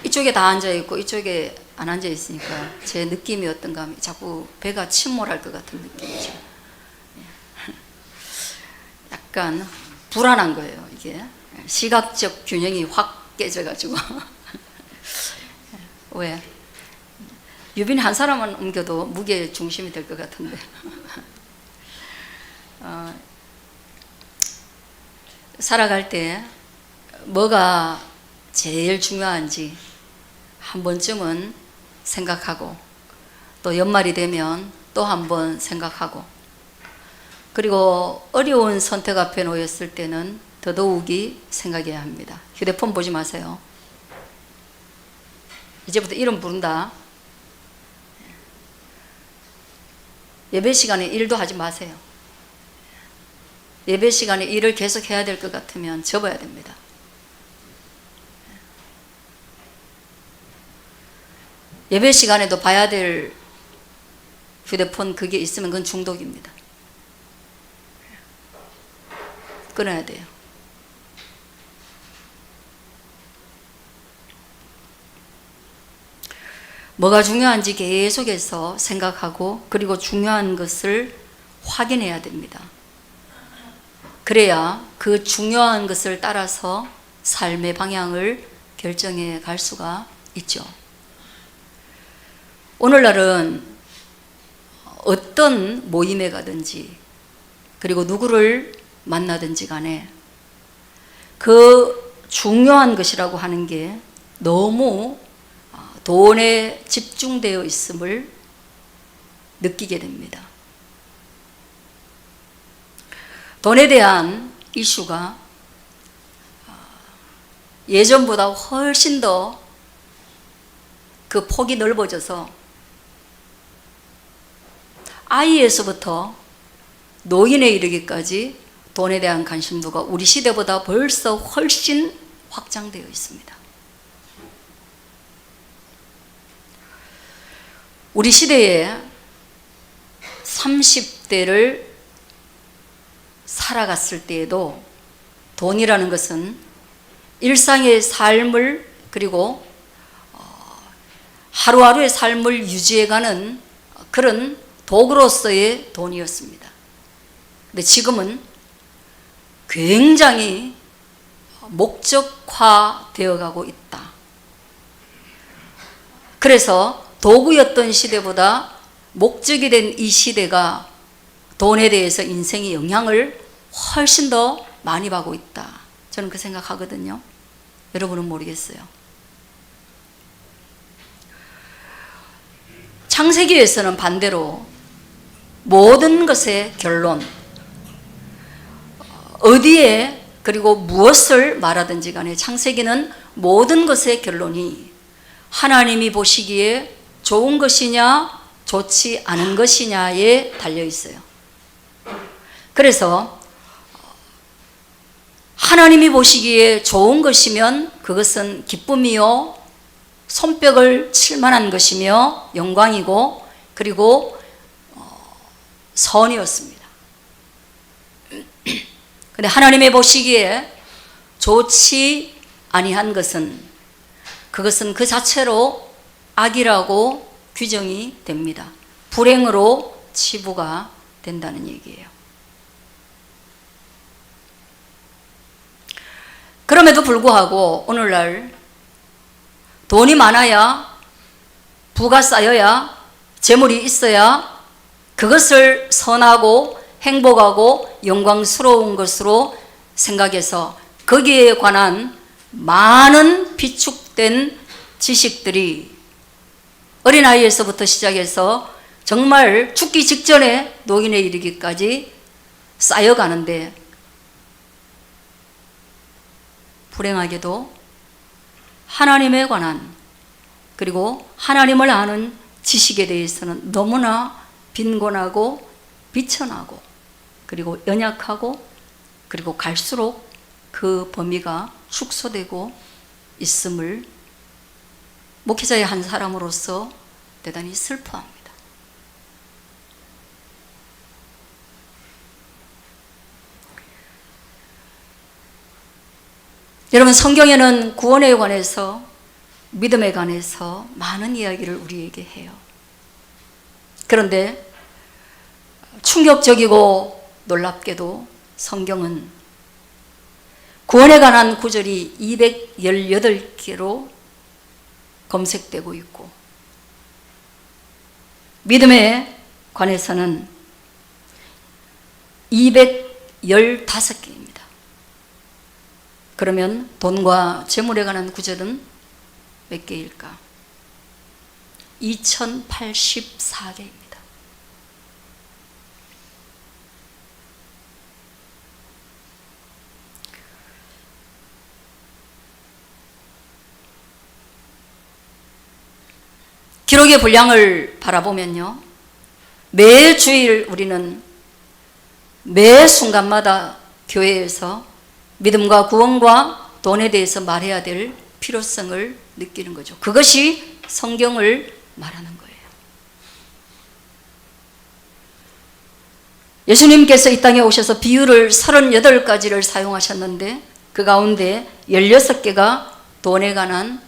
이쪽에 다 앉아있고 이쪽에 안 앉아있으니까 제 느낌이 어떤가 하면 자꾸 배가 침몰할 것 같은 느낌이죠. 약간 불안한 거예요. 이게 시각적 균형이 확 깨져가지고 왜? 유빈 한 사람만 옮겨도 무게 중심이 될 것 같은데 살아갈 때 뭐가 제일 중요한지 한 번쯤은 생각하고, 또 연말이 되면 또 한 번 생각하고, 그리고 어려운 선택 앞에 놓였을 때는 더더욱이 생각해야 합니다. 휴대폰 보지 마세요. 이제부터 이름 부른다. 예배 시간에 일도 하지 마세요. 예배 시간에 일을 계속 해야 될 것 같으면 접어야 됩니다. 예배 시간에도 봐야 될 휴대폰 그게 있으면 그건 중독입니다. 끊어야 돼요. 뭐가 중요한지 계속해서 생각하고, 그리고 중요한 것을 확인해야 됩니다. 그래야 그 중요한 것을 따라서 삶의 방향을 결정해 갈 수가 있죠. 오늘날은 어떤 모임에 가든지, 그리고 누구를 만나든지 간에 그 중요한 것이라고 하는 게 너무 돈에 집중되어 있음을 느끼게 됩니다. 돈에 대한 이슈가 예전보다 훨씬 더 그 폭이 넓어져서 아이에서부터 노인에 이르기까지 돈에 대한 관심도가 우리 시대보다 벌써 훨씬 확장되어 있습니다. 우리 시대에 30대를 살아갔을 때에도 돈이라는 것은 일상의 삶을, 그리고 하루하루의 삶을 유지해가는 그런 도구로서의 돈이었습니다. 근데 지금은 굉장히 목적화되어 가고 있다. 그래서 도구였던 시대보다 목적이 된 이 시대가 돈에 대해서 인생의 영향을 훨씬 더 많이 받고 있다. 저는 그 생각하거든요. 여러분은 모르겠어요. 창세기에서는 반대로 모든 것의 결론, 어디에 그리고 무엇을 말하든지 간에 창세기는 모든 것의 결론이 하나님이 보시기에 좋은 것이냐 좋지 않은 것이냐에 달려 있어요. 그래서 하나님이 보시기에 좋은 것이면 그것은 기쁨이요 손뼉을 칠 만한 것이며 영광이고, 그리고 선이었습니다. 근데 하나님이 보시기에 좋지 아니한 것은, 그것은 그 자체로 악이라고 규정이 됩니다. 불행으로 치부가 된다는 얘기예요. 그럼에도 불구하고 오늘날 돈이 많아야, 부가 쌓여야, 재물이 있어야 그것을 선하고 행복하고 영광스러운 것으로 생각해서 거기에 관한 많은 비축된 지식들이 어린아이에서부터 시작해서 정말 죽기 직전에 노인에 이르기까지 쌓여가는데, 불행하게도 하나님에 관한, 그리고 하나님을 아는 지식에 대해서는 너무나 빈곤하고 비천하고, 그리고 연약하고, 그리고 갈수록 그 범위가 축소되고 있음을 목회자의 한 사람으로서 대단히 슬퍼합니다. 여러분, 성경에는 구원에 관해서, 믿음에 관해서 많은 이야기를 우리에게 해요. 그런데 충격적이고 놀랍게도 성경은 구원에 관한 구절이 218개로 검색되고 있고, 믿음에 관해서는 215개입니다. 그러면 돈과 재물에 관한 구절은 몇 개일까? 2084개입니다. 기록의 분량을 바라보면요, 매 주일 우리는 매 순간마다 교회에서 믿음과 구원과 돈에 대해서 말해야 될 필요성을 느끼는 거죠. 그것이 성경을 말하는 거예요. 예수님께서 이 땅에 오셔서 비유를 38가지를 사용하셨는데 그 가운데 16개가 돈에 관한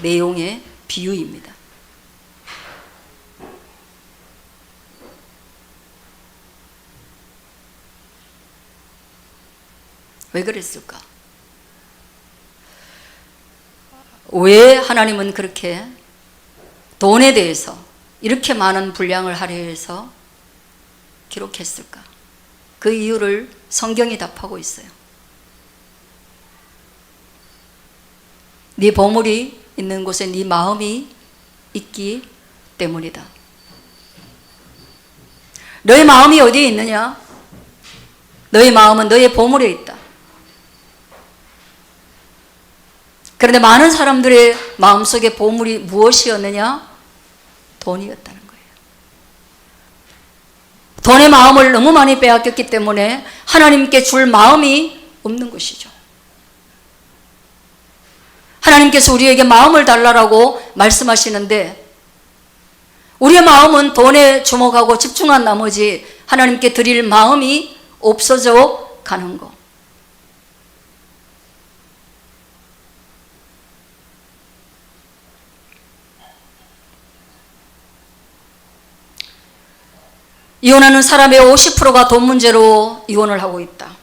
내용의 비유입니다. 왜 그랬을까? 왜 하나님은 그렇게 돈에 대해서 이렇게 많은 분량을 할애해서 기록했을까? 그 이유를 성경이 답하고 있어요. 네 보물이 있는 곳에 네 마음이 있기 때문이다. 너의 마음이 어디에 있느냐? 너의 마음은 너의 보물에 있다. 그런데 많은 사람들의 마음속에 보물이 무엇이었느냐? 돈이었다는 거예요. 돈의 마음을 너무 많이 빼앗겼기 때문에 하나님께 줄 마음이 없는 것이죠. 하나님께서 우리에게 마음을 달라고 말씀하시는데 우리의 마음은 돈에 주목하고 집중한 나머지 하나님께 드릴 마음이 없어져 가는 것. 이혼하는 사람의 50%가 돈 문제로 이혼을 하고 있다.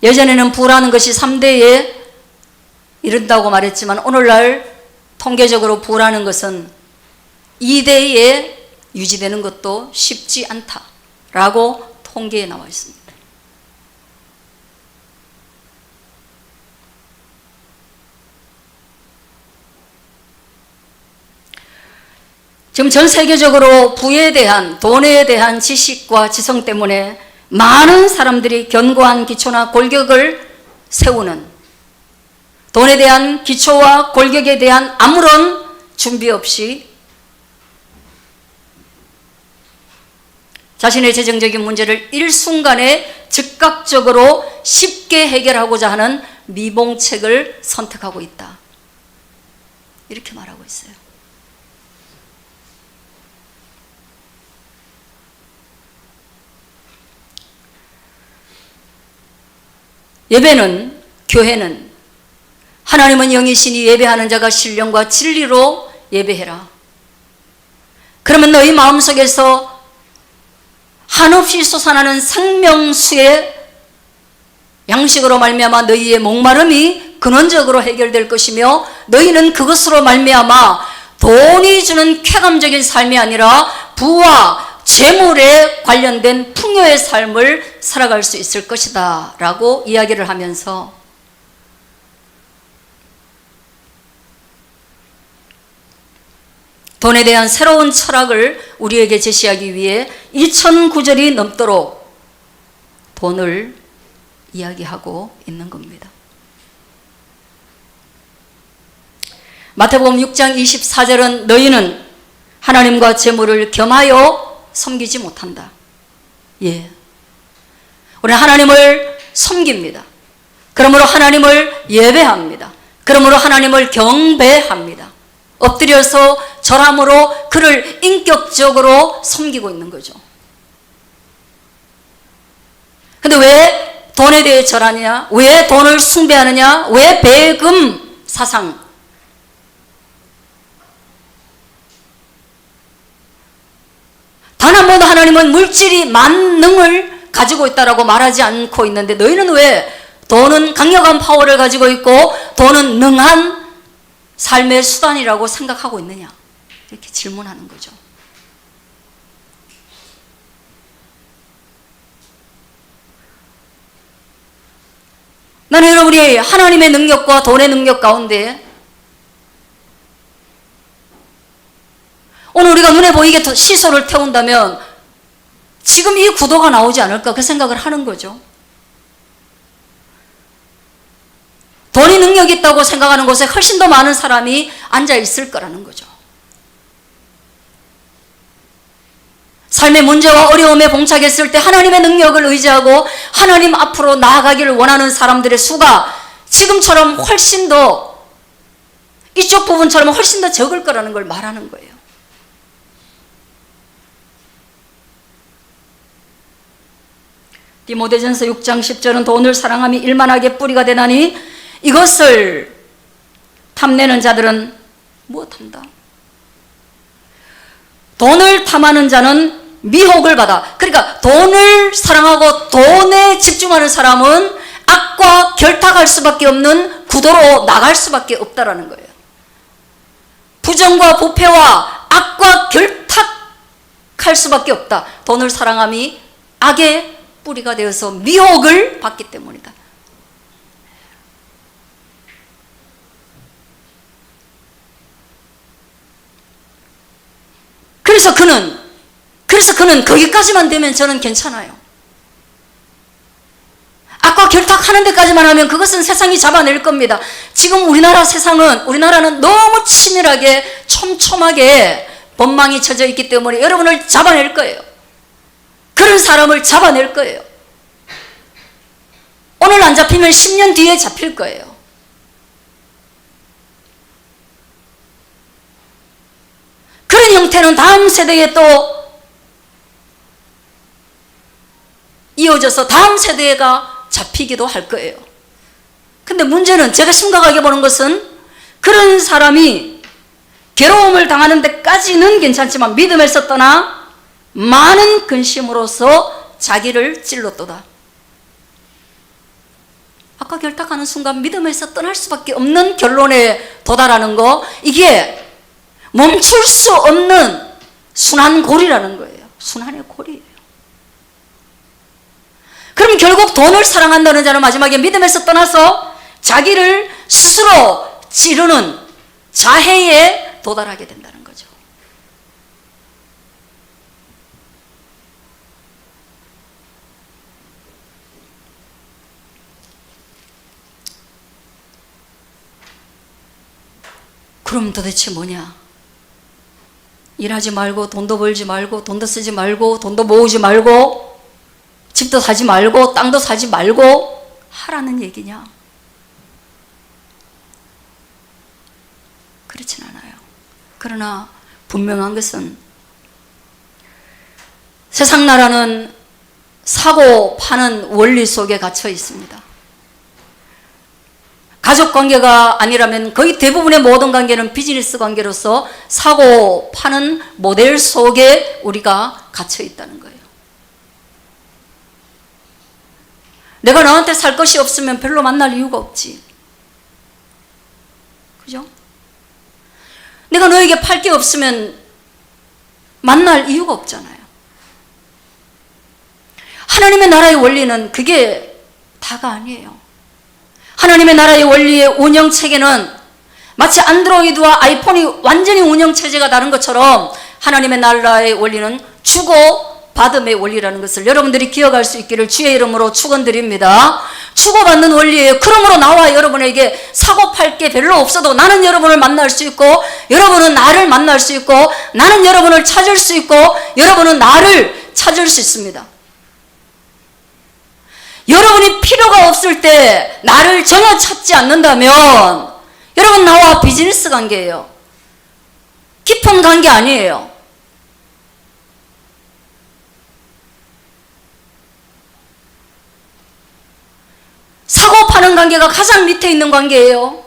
예전에는 부라는 것이 3대에 이른다고 말했지만 오늘날 통계적으로 부라는 것은 2대에 유지되는 것도 쉽지 않다라고 통계에 나와 있습니다. 지금 전 세계적으로 부에 대한, 돈에 대한 지식과 지성 때문에 많은 사람들이 견고한 기초나 골격을 세우는, 돈에 대한 기초와 골격에 대한 아무런 준비 없이 자신의 재정적인 문제를 일순간에 즉각적으로 쉽게 해결하고자 하는 미봉책을 선택하고 있다. 이렇게 말하고 있어요. 예배는, 교회는 하나님은 영이시니 예배하는 자가 신령과 진리로 예배해라. 그러면 너희 마음속에서 한없이 솟아나는 생명수의 양식으로 말미암아 너희의 목마름이 근원적으로 해결될 것이며 너희는 그것으로 말미암아 돈이 주는 쾌감적인 삶이 아니라 부와 재물에 관련된 풍요의 삶을 살아갈 수 있을 것이다 라고 이야기를 하면서 돈에 대한 새로운 철학을 우리에게 제시하기 위해 2000구절이 넘도록 돈을 이야기하고 있는 겁니다. 마태복음 6장 24절은 너희는 하나님과 재물을 겸하여 섬기지 못한다. 예. 우리는 하나님을 섬깁니다. 그러므로 하나님을 예배합니다. 그러므로 하나님을 경배합니다. 엎드려서 절함으로 그를 인격적으로 섬기고 있는 거죠. 근데 왜 돈에 대해 절하느냐? 왜 돈을 숭배하느냐? 왜 배금 사상? 단 한 번도 하나님은 물질이 만능을 가지고 있다라고 말하지 않고 있는데 너희는 왜 돈은 강력한 파워를 가지고 있고 돈은 능한 삶의 수단이라고 생각하고 있느냐? 이렇게 질문하는 거죠. 나는 여러분이 하나님의 능력과 돈의 능력 가운데 오늘 우리가 눈에 보이게 시소를 태운다면 지금 이 구도가 나오지 않을까 그 생각을 하는 거죠. 돈이 능력이 있다고 생각하는 곳에 훨씬 더 많은 사람이 앉아 있을 거라는 거죠. 삶의 문제와 어려움에 봉착했을 때 하나님의 능력을 의지하고 하나님 앞으로 나아가기를 원하는 사람들의 수가 지금처럼 훨씬 더 이쪽 부분처럼 훨씬 더 적을 거라는 걸 말하는 거예요. 디모데전서 6장 10절은 돈을 사랑함이 일만하게 뿌리가 되나니 이것을 탐내는 자들은 무엇한다? 돈을 탐하는 자는 미혹을 받아. 그러니까 돈을 사랑하고 돈에 집중하는 사람은 악과 결탁할 수밖에 없는 구도로 나갈 수밖에 없다라는 거예요. 부정과 부패와 악과 결탁할 수밖에 없다. 돈을 사랑함이 악의 뿌리가 되어서 미혹을 받기 때문이다. 그래서 그는 거기까지만 되면 저는 괜찮아요. 악과 결탁하는 데까지만 하면 그것은 세상이 잡아낼 겁니다. 지금 우리나라는 너무 치밀하게 촘촘하게 법망이 쳐져 있기 때문에 여러분을 잡아낼 거예요. 그런 사람을 잡아낼 거예요. 오늘 안 잡히면 10년 뒤에 잡힐 거예요. 그런 형태는 다음 세대에 또 이어져서 다음 세대가 잡히기도 할 거예요. 근데 문제는 제가 심각하게 보는 것은 그런 사람이 괴로움을 당하는 데까지는 괜찮지만 믿음에서 떠나 많은 근심으로서 자기를 찔렀도다. 아까 결탁하는 순간 믿음에서 떠날 수밖에 없는 결론에 도달하는 거, 이게 멈출 수 없는 순환골이라는 거예요. 순환의 골이에요. 그럼 결국 돈을 사랑한다는 자는 마지막에 믿음에서 떠나서 자기를 스스로 찌르는 자해에 도달하게 된다는 거죠. 그럼 도대체 뭐냐? 일하지 말고 돈도 벌지 말고 돈도 쓰지 말고 돈도 모으지 말고 집도 사지 말고 땅도 사지 말고 하라는 얘기냐? 그렇진 않아요. 그러나 분명한 것은 세상 나라는 사고 파는 원리 속에 갇혀 있습니다. 가족 관계가 아니라면 거의 대부분의 모든 관계는 비즈니스 관계로서 사고 파는 모델 속에 우리가 갇혀 있다는 거예요. 내가 너한테 살 것이 없으면 별로 만날 이유가 없지. 그죠? 내가 너에게 팔 게 없으면 만날 이유가 없잖아요. 하나님의 나라의 원리는 그게 다가 아니에요. 하나님의 나라의 원리의 운영체계는 마치 안드로이드와 아이폰이 완전히 운영체제가 다른 것처럼 하나님의 나라의 원리는 주고받음의 원리라는 것을 여러분들이 기억할 수 있기를 주의 이름으로 축원드립니다. 주고받는 원리예요. 그러므로 나와 여러분에게 사고 팔 게 별로 없어도 나는 여러분을 만날 수 있고 여러분은 나를 만날 수 있고 나는 여러분을 찾을 수 있고 여러분은 나를 찾을 수 있습니다. 여러분이 필요가 없을 때 나를 전혀 찾지 않는다면 여러분 나와 비즈니스 관계예요. 깊은 관계 아니에요. 사고 파는 관계가 가장 밑에 있는 관계예요.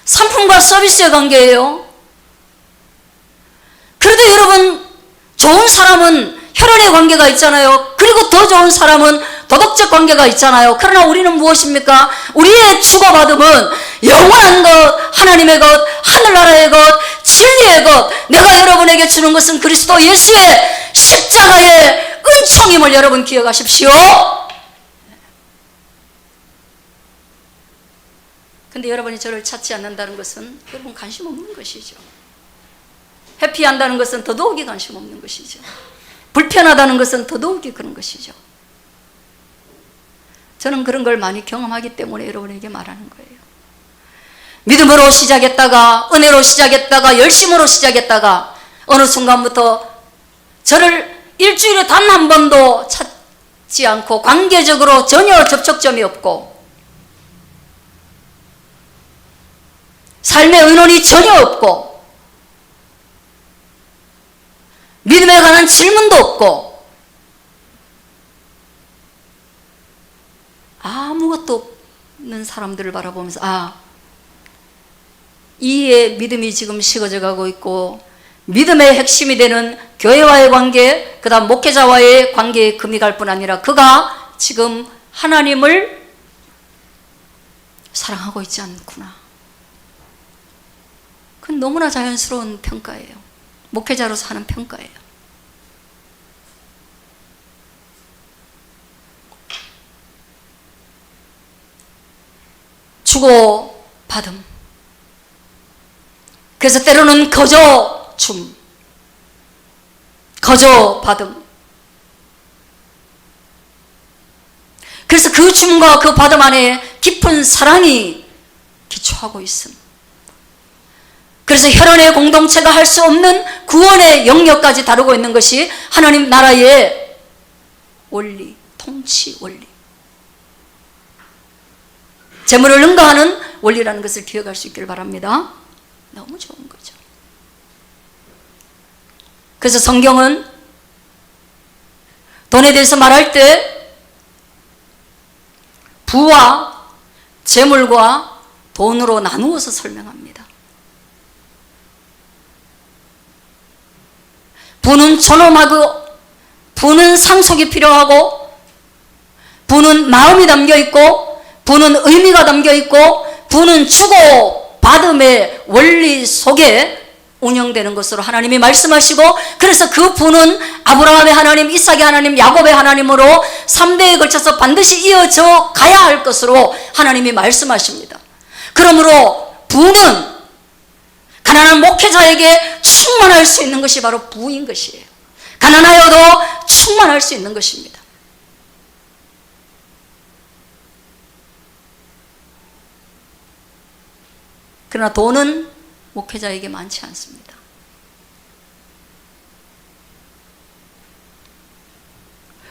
상품과 서비스의 관계예요. 그래도 여러분, 좋은 사람은 혈연의 관계가 있잖아요. 그리고 더 좋은 사람은 도덕적 관계가 있잖아요. 그러나 우리는 무엇입니까? 우리의 주고받음은 영원한 것, 하나님의 것, 하늘나라의 것, 진리의 것, 내가 여러분에게 주는 것은 그리스도 예수의 십자가의 은총임을 여러분 기억하십시오. 근데 여러분이 저를 찾지 않는다는 것은 여러분 관심 없는 것이죠. 회피한다는 것은 더더욱이 관심 없는 것이죠. 불편하다는 것은 더더욱이 그런 것이죠. 저는 그런 걸 많이 경험하기 때문에 여러분에게 말하는 거예요. 믿음으로 시작했다가, 은혜로 시작했다가, 열심으로 시작했다가 어느 순간부터 저를 일주일에 단 한 번도 찾지 않고 관계적으로 전혀 접촉점이 없고 삶의 의논이 전혀 없고 믿음에 관한 질문도 없고 아무것도 없는 사람들을 바라보면서 이의 믿음이 지금 식어져 가고 있고 믿음의 핵심이 되는 교회와의 관계, 그 다음 목회자와의 관계에 금이 갈 뿐 아니라 그가 지금 하나님을 사랑하고 있지 않구나. 그건 너무나 자연스러운 평가예요. 목회자로서 하는 평가예요. 주고받음. 그래서 때로는 거저줌, 거저받음. 그래서 그 줌과 그 받음 안에 깊은 사랑이 기초하고 있음. 그래서 혈연의 공동체가 할 수 없는 구원의 영역까지 다루고 있는 것이 하나님 나라의 원리, 통치 원리. 재물을 능가하는 원리라는 것을 기억할 수 있기를 바랍니다. 너무 좋은 거죠. 그래서 성경은 돈에 대해서 말할 때 부와 재물과 돈으로 나누어서 설명합니다. 부는 존엄하고, 부는 상속이 필요하고, 부는 마음이 담겨있고, 부는 의미가 담겨있고, 부는 주고받음의 원리 속에 운영되는 것으로 하나님이 말씀하시고, 그래서 그 부는 아브라함의 하나님, 이삭의 하나님, 야곱의 하나님으로 3대에 걸쳐서 반드시 이어져 가야 할 것으로 하나님이 말씀하십니다. 그러므로 부는 가난한 목회자에게 충만할 수 있는 것이 바로 부인 것이에요. 가난하여도 충만할 수 있는 것입니다. 그러나 돈은 목회자에게 많지 않습니다.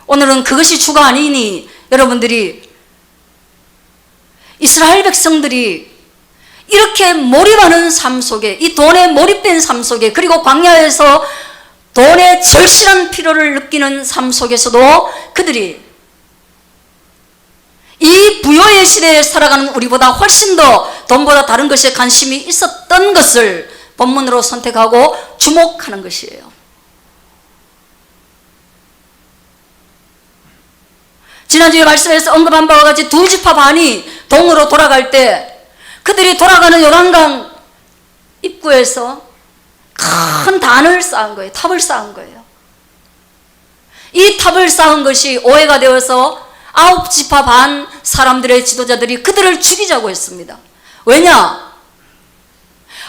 오늘은 그것이 주가 아니니 여러분들이 이스라엘 백성들이 이렇게 몰입하는 삶 속에, 이 돈에 몰입된 삶 속에, 그리고 광야에서 돈의 절실한 필요를 느끼는 삶 속에서도 그들이 이 부요의 시대에 살아가는 우리보다 훨씬 더 돈보다 다른 것에 관심이 있었던 것을 본문으로 선택하고 주목하는 것이에요. 지난주에 말씀에서 언급한 바와 같이 두 지파 반이 동으로 돌아갈 때 그들이 돌아가는 요단강 입구에서 큰 단을 쌓은 거예요. 탑을 쌓은 거예요. 이 탑을 쌓은 것이 오해가 되어서 9지파 반 사람들의 지도자들이 그들을 죽이자고 했습니다. 왜냐?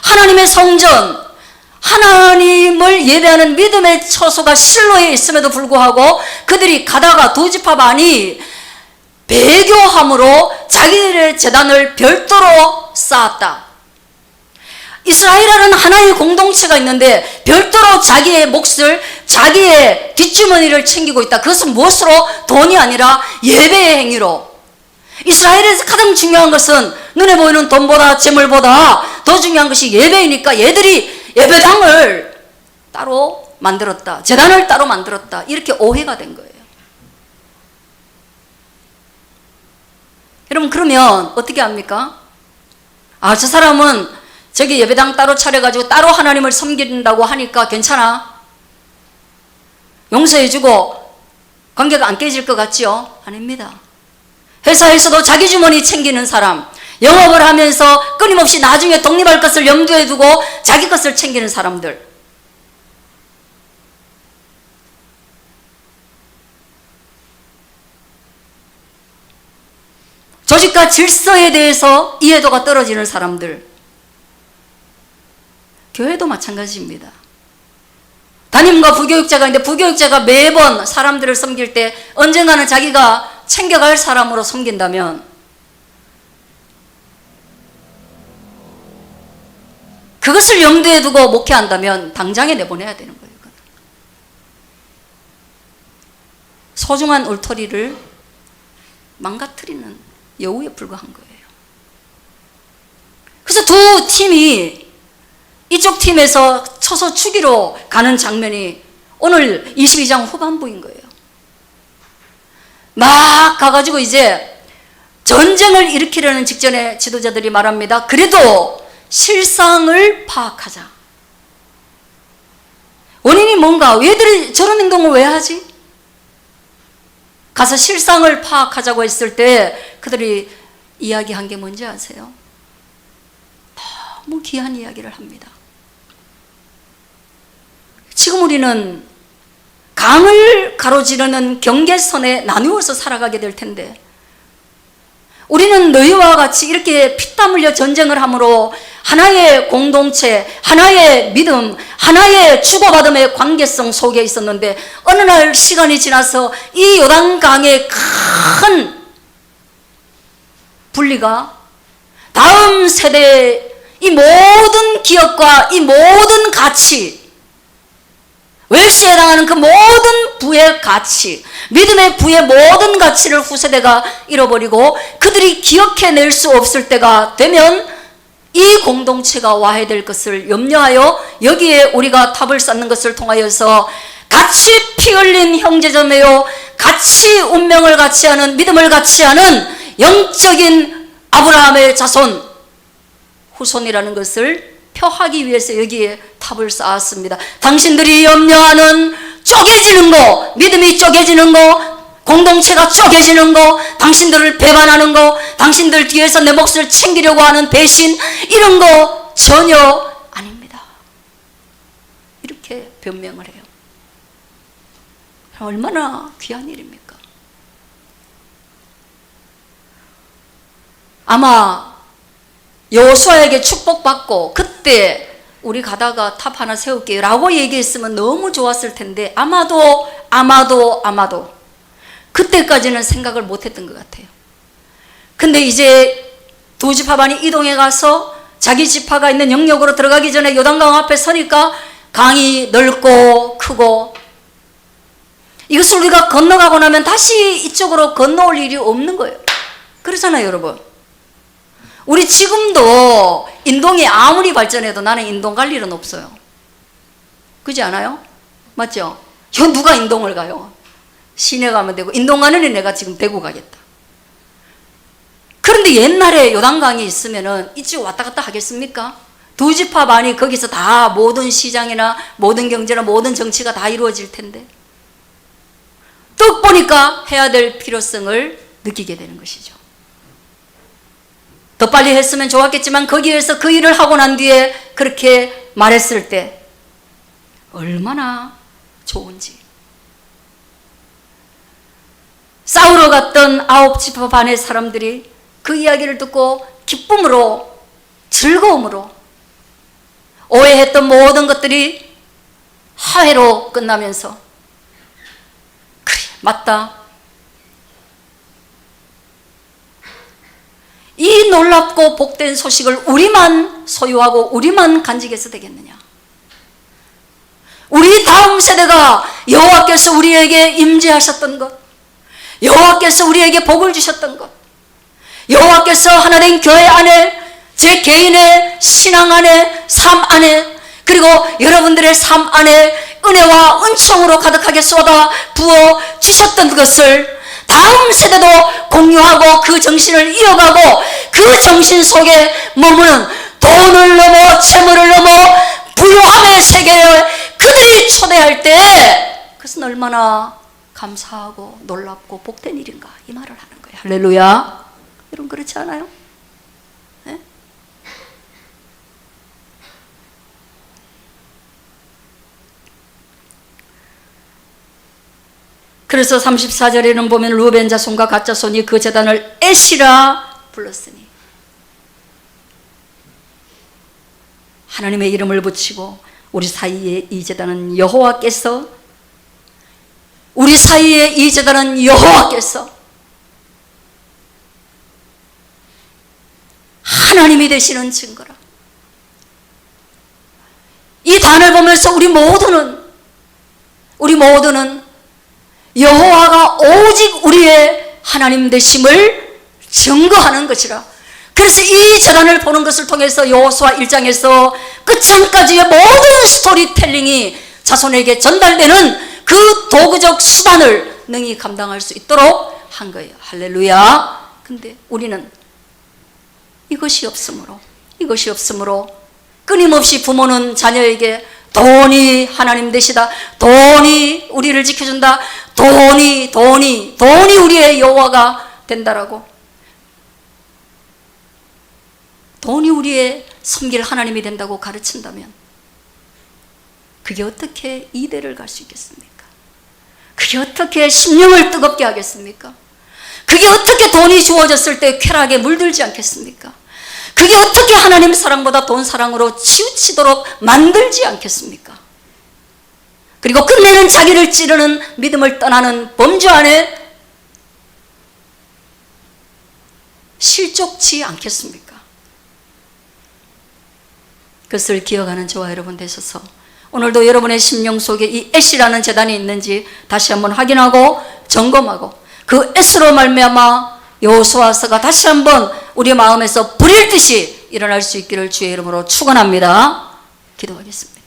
하나님의 성전, 하나님을 예배하는 믿음의 처소가 실로에 있음에도 불구하고 그들이 가다가 두 지파 반이 배교함으로 자기들의 제단을 별도로 쌓았다. 이스라엘은 하나의 공동체가 있는데 별도로 자기의 몫을, 자기의 뒷주머니를 챙기고 있다. 그것은 무엇으로? 돈이 아니라 예배의 행위로. 이스라엘에서 가장 중요한 것은 눈에 보이는 돈보다 재물보다 더 중요한 것이 예배이니까 얘들이 예배당을 따로 만들었다, 제단을 따로 만들었다, 이렇게 오해가 된 거예요. 여러분, 그러면 어떻게 합니까? 아, 저 사람은 저기 예배당 따로 차려가지고 따로 하나님을 섬긴다고 하니까 괜찮아, 용서해주고 관계가 안 깨질 것 같지요? 아닙니다. 회사에서도 자기 주머니 챙기는 사람, 영업을 하면서 끊임없이 나중에 독립할 것을 염두에 두고 자기 것을 챙기는 사람들, 조직과 질서에 대해서 이해도가 떨어지는 사람들, 교회도 마찬가지입니다. 담임과 부교육자가 있는데 부교육자가 매번 사람들을 섬길 때 언젠가는 자기가 챙겨갈 사람으로 섬긴다면 그것을 염두에 두고 목회한다면 당장에 내보내야 되는 거예요. 소중한 울타리를 망가뜨리는 여우에 불과한 거예요. 그래서 두 팀이 이쪽 팀에서 쳐서 죽이러 가는 장면이 오늘 22장 후반부인 거예요. 막 가가지고 이제 전쟁을 일으키려는 직전에 지도자들이 말합니다. 그래도 실상을 파악하자. 원인이 뭔가? 얘들이 저런 행동을 왜 하지? 가서 실상을 파악하자고 했을 때 그들이 이야기한 게 뭔지 아세요? 너무 귀한 이야기를 합니다. 지금 우리는 강을 가로지르는 경계선에 나누어서 살아가게 될 텐데, 우리는 너희와 같이 이렇게 피땀 흘려 전쟁을 함으로 하나의 공동체, 하나의 믿음, 하나의 주고받음의 관계성 속에 있었는데, 어느 날 시간이 지나서 이 요단강의 큰 분리가 다음 세대의 이 모든 기업과 이 모든 가치, 웰시에 해당하는 그 모든 부의 가치, 믿음의 부의 모든 가치를 후세대가 잃어버리고 그들이 기억해낼 수 없을 때가 되면 이 공동체가 와해될 것을 염려하여 여기에 우리가 탑을 쌓는 것을 통하여서 같이 피 흘린 형제자매요, 같이 운명을 같이 하는, 믿음을 같이 하는 영적인 아브라함의 자손, 후손이라는 것을 표하기 위해서 여기에 탑을 쌓았습니다. 당신들이 염려하는 쪼개지는 거, 믿음이 쪼개지는 거, 공동체가 쪼개지는 거, 당신들을 배반하는 거, 당신들 뒤에서 내 몫을 챙기려고 하는 배신, 이런 거 전혀 아닙니다. 이렇게 변명을 해요. 얼마나 귀한 일입니까? 아마 여호수아에게 축복받고 그때 우리 가다가 탑 하나 세울게요 라고 얘기했으면 너무 좋았을 텐데, 아마도 그때까지는 생각을 못했던 것 같아요. 근데 이제 두 지파반이 이동해 가서 자기 지파가 있는 영역으로 들어가기 전에 요단강 앞에 서니까 강이 넓고 크고, 이것을 우리가 건너가고 나면 다시 이쪽으로 건너올 일이 없는 거예요. 그렇잖아요, 여러분. 우리 지금도 인동이 아무리 발전해도 나는 인동 갈 일은 없어요. 그렇지 않아요? 맞죠? 저 누가 인동을 가요? 시내 가면 되고, 인동 가는 애 내가 지금 대구 가겠다. 그런데 옛날에 요단강이 있으면은 이쪽 왔다 갔다 하겠습니까? 두 지파 반이 거기서 다 모든 시장이나 모든 경제나 모든 정치가 다 이루어질 텐데, 떡 보니까 해야 될 필요성을 느끼게 되는 것이죠. 더 빨리 했으면 좋았겠지만 거기에서 그 일을 하고 난 뒤에 그렇게 말했을 때 얼마나 좋은지. 싸우러 갔던 9지파 반의 사람들이 그 이야기를 듣고 기쁨으로, 즐거움으로, 오해했던 모든 것들이 화해로 끝나면서, 그래, 맞다, 이 놀랍고 복된 소식을 우리만 소유하고 우리만 간직해서 되겠느냐? 우리 다음 세대가 여호와께서 우리에게 임재하셨던 것, 여호와께서 우리에게 복을 주셨던 것, 여호와께서 하나님 교회 안에, 제 개인의 신앙 안에, 삶 안에, 그리고 여러분들의 삶 안에 은혜와 은총으로 가득하게 쏟아 부어 주셨던 것을 다음 세대도 공유하고 그 정신을 이어가고 그 정신 속에 머무는 돈을 넘어 재물을 넘어 부유함의 세계에 그들이 초대할 때 그것은 얼마나 감사하고 놀랍고 복된 일인가 이 말을 하는 거예요. 할렐루야. 여러분 그렇지 않아요? 네? 그래서 34절에는 보면 루벤 자손과 갓 자손이 그 제단을 에시라 불렀으니 하나님의 이름을 붙이고 우리 사이에 이 제단은 여호와께서 우리 사이에 이 제단은 여호와께서 하나님이 되시는 증거라. 이 단을 보면서 우리 모두는 여호와가 오직 우리의 하나님 되심을 증거하는 것이라. 그래서 이 제단을 보는 것을 통해서 여호수아 1장에서 끝장까지의 모든 스토리텔링이 자손에게 전달되는 그 도구적 수단을 능히 감당할 수 있도록 한 거예요. 할렐루야. 근데 우리는 이것이 없으므로 끊임없이 부모는 자녀에게 돈이 하나님 되시다, 돈이 우리를 지켜준다, 돈이 우리의 여호와가 된다라고, 돈이 우리의 섬길 하나님이 된다고 가르친다면 그게 어떻게 이대를 갈 수 있겠습니까? 그게 어떻게 심령을 뜨겁게 하겠습니까? 그게 어떻게 돈이 주어졌을 때 쾌락에 물들지 않겠습니까? 그게 어떻게 하나님 사랑보다 돈 사랑으로 치우치도록 만들지 않겠습니까? 그리고 끝내는 자기를 찌르는 믿음을 떠나는 범주 안에 실족치 않겠습니까? 그것을 기억하는 저와 여러분 되셔서 오늘도 여러분의 심령 속에 이 에시라는 제단이 있는지 다시 한번 확인하고 점검하고 그 에스로 말미암아 여호수아서가 다시 한번 우리 마음에서 불일 듯이 일어날 수 있기를 주의 이름으로 축원합니다. 기도하겠습니다.